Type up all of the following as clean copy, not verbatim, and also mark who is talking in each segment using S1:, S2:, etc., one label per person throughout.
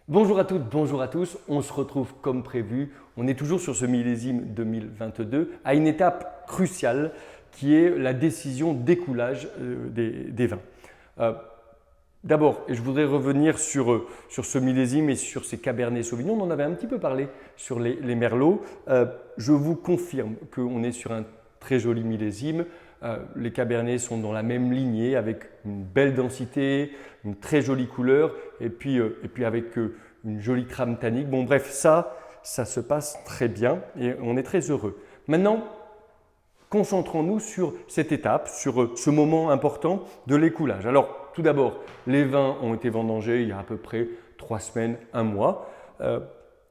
S1: Bonjour à toutes, bonjour à tous, on se retrouve comme prévu, on est toujours sur ce millésime 2022 à une étape cruciale qui est la décision d'écoulage des vins. D'abord, je voudrais revenir sur ce millésime et sur ces Cabernet Sauvignon, on en avait un petit peu parlé sur les Merlots. Je vous confirme qu'on est sur un très joli millésime. Les Cabernets sont dans la même lignée avec une belle densité, une très jolie couleur et puis avec une jolie trame tannique. Bon bref, ça se passe très bien et on est très heureux. Maintenant, concentrons-nous sur cette étape, sur ce moment important de l'écoulage. Alors tout d'abord, les vins ont été vendangés il y a à peu près 3 semaines, 1 mois.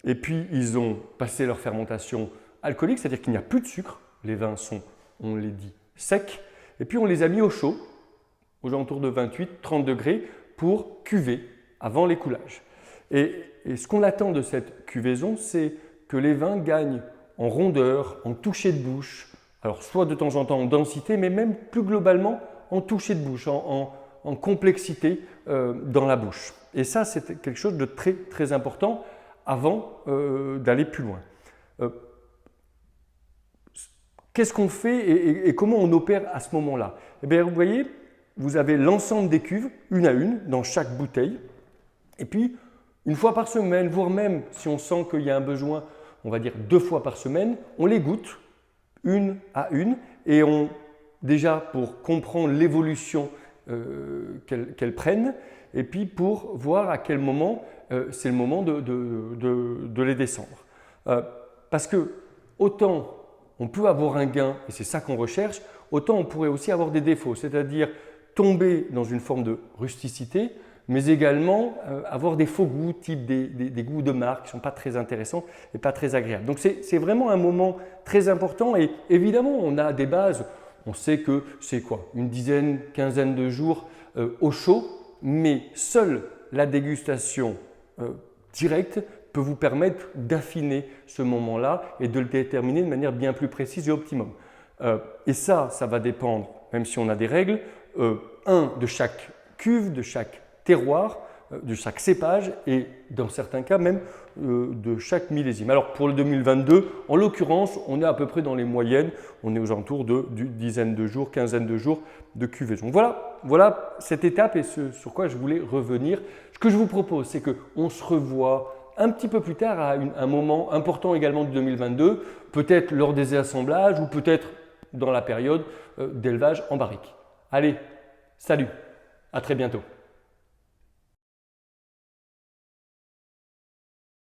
S1: Et puis ils ont passé leur fermentation alcoolique, c'est-à-dire qu'il n'y a plus de sucre. Les vins sont, on les dit, secs. Et puis on les a mis au chaud, aux alentours de 28-30 degrés, pour cuver avant l'écoulage. Et ce qu'on attend de cette cuvaison, c'est que les vins gagnent en rondeur, en toucher de bouche, alors soit de temps en temps en densité, mais même plus globalement en toucher de bouche, en complexité dans la bouche. Et ça, c'est quelque chose de très, très important avant d'aller plus loin. Qu'est-ce qu'on fait et comment on opère à ce moment-là? Eh bien, vous voyez, vous avez l'ensemble des cuves, une à une, dans chaque bouteille. Et puis, une fois par semaine, voire même si on sent qu'il y a un besoin, on va dire 2 fois par semaine, on les goûte une à une et déjà pour comprendre l'évolution qu'elles prennent et puis pour voir à quel moment c'est le moment de les descendre. Parce que autant on peut avoir un gain, et c'est ça qu'on recherche, autant on pourrait aussi avoir des défauts, c'est-à-dire tomber dans une forme de rusticité, mais également avoir des faux goûts, type des goûts de marque qui ne sont pas très intéressants et pas très agréables. Donc c'est vraiment un moment très important et évidemment on a des bases, on sait que c'est quoi, une dizaine, quinzaine de jours au chaud, mais seule la dégustation directe peut vous permettre d'affiner ce moment-là et de le déterminer de manière bien plus précise et optimum. Et ça va dépendre, même si on a des règles, de chaque cuve, de chaque terroir, de chaque cépage et dans certains cas même de chaque millésime. Alors pour le 2022, en l'occurrence, on est à peu près dans les moyennes, on est aux alentours d'une dizaine de jours, quinzaine de jours de cuvaison. Voilà cette étape et ce sur quoi je voulais revenir. Ce que je vous propose, c'est qu'on se revoit un petit peu plus tard à un moment important également de 2022, peut-être lors des assemblages ou peut-être dans la période d'élevage en barrique. Allez, salut, à très bientôt.